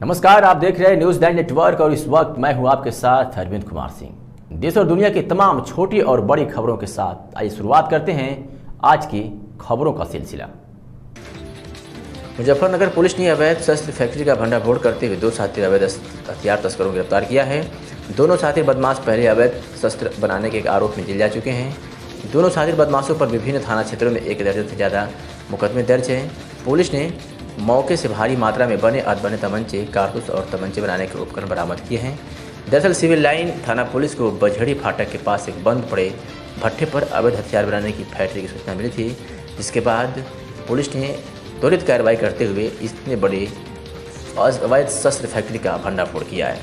नमस्कार, आप देख रहे हैं न्यूज़ 9 नेटवर्क और इस वक्त मैं हूं आपके साथ अरविंद कुमार सिंह। देश और दुनिया की तमाम छोटी और बड़ी खबरों के साथ आइए शुरुआत करते हैं आज की खबरों का सिलसिला। मुजफ्फरनगर पुलिस ने अवैध शस्त्र फैक्ट्री का भंडाफोड़ करते हुए 2 शातिर अवैध हथियार तस्करों को गिरफ्तार किया है। दोनों शातिर बदमाश पहले अवैध शस्त्र बनाने के एक आरोप में जेल जा चुके हैं। दोनों शातिर बदमाशों पर विभिन्न थाना क्षेत्रों में 1 दर्जन से ज़्यादा मुकदमे दर्ज हैं। पुलिस ने मौके से भारी मात्रा में बने अधबने तमंचे, कारतूस और तमंचे बनाने के उपकरण बरामद किए हैं। दरअसल सिविल लाइन थाना पुलिस को बझड़ी फाटक के पास एक बंद पड़े भट्ठे पर अवैध हथियार बनाने की फैक्ट्री की सूचना मिली थी, जिसके बाद पुलिस ने त्वरित कार्रवाई करते हुए इतने बड़े अवैध शस्त्र फैक्ट्री का भंडाफोड़ किया है।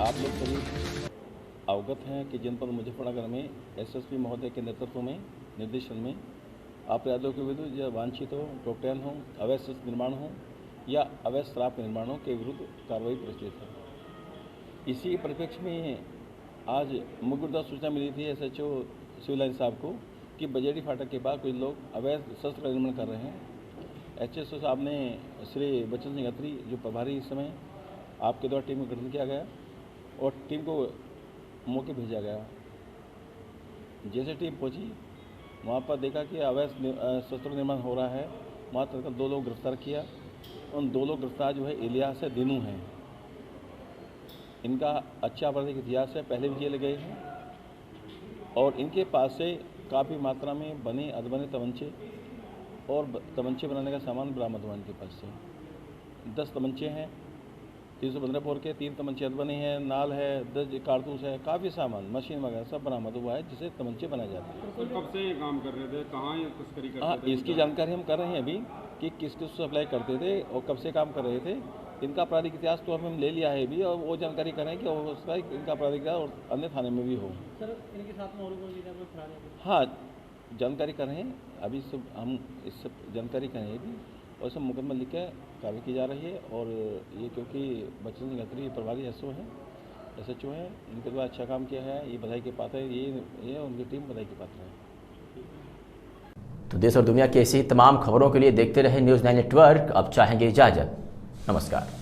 आप लोग सभी अवगत हैं कि जनपद मुजफ्फरनगर में एसएसपी महोदय के नेतृत्व में निर्देशन में अपराधों के विरुद्ध या वांछित हो, टोकटैल हो, अवैध शस्त्र निर्माण हो या अवैध शराब के निर्माणों के विरुद्ध कार्रवाई प्रचलित है। इसी परिप्रेक्ष्य में आज मुकदमा सूचना मिली थी एसएचओ सिविल लाइन साहब को कि बजेड़ी फाटक के पास कुछ लोग अवैध शस्त्र का निर्माण कर रहे हैं। एसएचओ साहब ने श्री बच्चन सिंह अत्री जो प्रभारी इस समय आपके द्वारा टीम का गठन किया गया और टीम को मौके भेजा गया। जैसे टीम पहुंची वहाँ पर देखा कि अवैध शस्त्र निर्माण हो रहा है। वहाँ तक 2 लोग गिरफ्तार किया। उन 2 लोग गिरफ्तार जो है इलियास है, दिनू हैं। इनका अच्छा आपराधिक इतिहास है, पहले भी जेल गए हैं और इनके पास से काफ़ी मात्रा में बने अधबने तमंचे और तमंचे बनाने का सामान बरामद हुआ। इनके पास से 10 तमंचे हैं, 315 बोर के 3 तमंचे अधबने हैं, नाल है, 10 कारतूस है, काफ़ी सामान मशीन वगैरह सब बरामद हुआ है जिससे तमंचे बनाए जाते हैं। तो कब से ये काम कर रहे थे, कहाँ ये तस्करी करते थे? इसकी जानकारी हम कर रहे हैं अभी कि किस किस सप्लाई करते थे और कब से काम कर रहे थे। इनका आपराधिक इतिहास तो हम ले लिया है अभी और वो जानकारी कर रहे हैं कि उसका इनका आपराधिक इतिहास और अन्य थाने में भी हो। सर, इनके साथ में और कोई हाँ, जानकारी कर रहे हैं अभी सब, हम इस सब जानकारी कर रहे हैं अभी और सब मुकदमा लिख के कार्रवाई की जा रही है। और ये क्योंकि बच्चन सिंह अत्री प्रभारी एसएचओ है, इनके द्वारा अच्छा काम किया है, ये बधाई के पात्र है। ये उनकी टीम बधाई के पात्र है। तो देश और दुनिया की ऐसी तमाम खबरों के लिए देखते रहे न्यूज़ 9 नेटवर्क। अब चाहेंगे इजाज़त। नमस्कार।